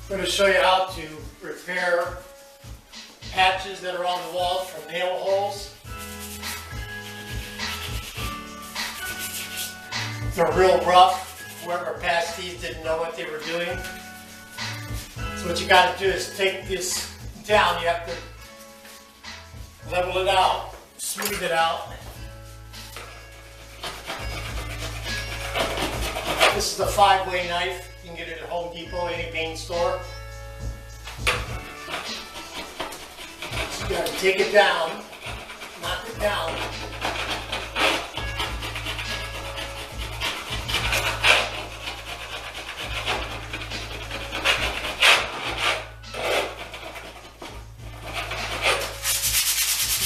I'm going to show you how to repair patches that are on the walls from nail holes. They're real rough. Whoever patched these didn't know what they were doing. So what you got to do is take this down. You have to level it out, smooth it out. This is a 5-way knife. You can get it at Home Depot, any paint store. So you got to take it down, knock it down.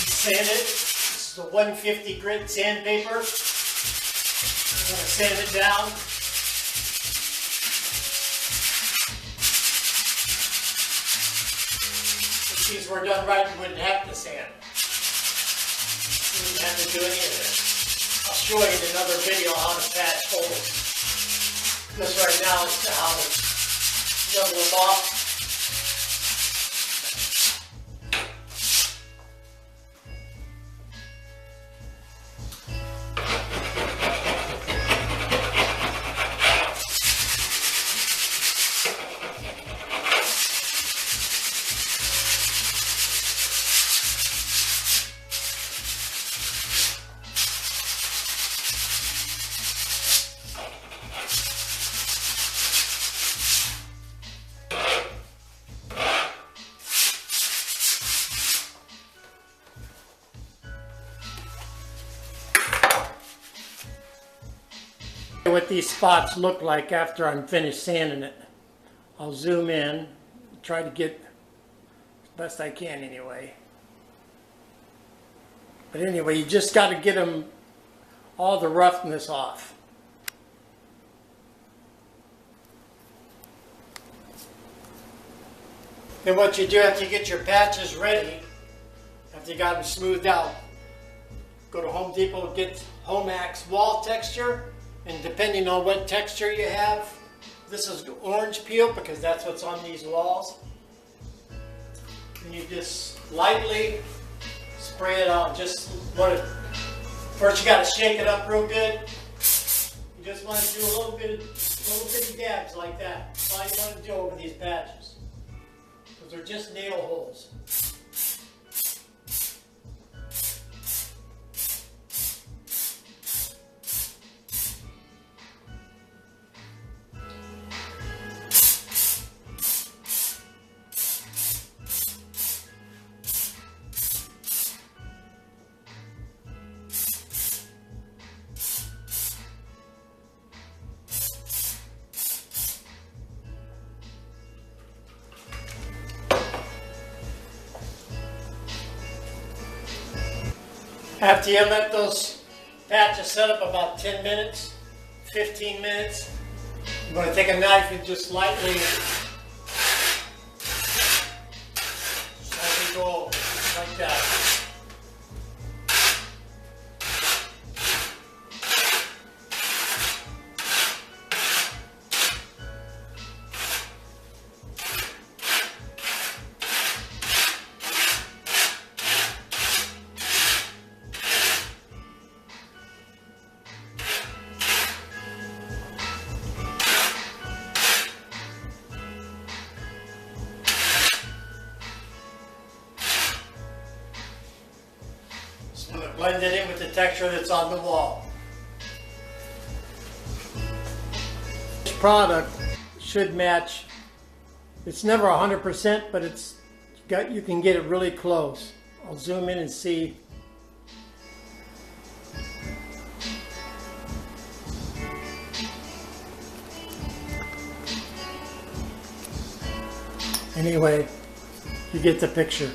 Sand it. This is a 150 grit sandpaper. I'm going to sand it down. If these were done right, you wouldn't have to sand. You wouldn't have to do any of this. I'll show you in another video how to patch holes. This right now is how to level them off. What these spots look like after I'm finished sanding it. I'll zoom in, try to get as best I can anyway. But anyway, you just got to get them all the roughness off. Then what you do after you get your patches ready, after you got them smoothed out, go to Home Depot, get HOMAX wall texture. And depending on what texture you have, this is orange peel because that's what's on these walls. And you just lightly spray it on. First you got to shake it up real good. You just want to do a little bitty dabs like that. That's all you want to do over these patches. Because they're just nail holes. After you let those patches set up about 10 minutes, 15 minutes, I'm going to take a knife and just lightly go like that. I'm going to blend it in with the texture that's on the wall. This product should match. It's never 100%, but you can get it really close. I'll zoom in and see. Anyway, you get the picture.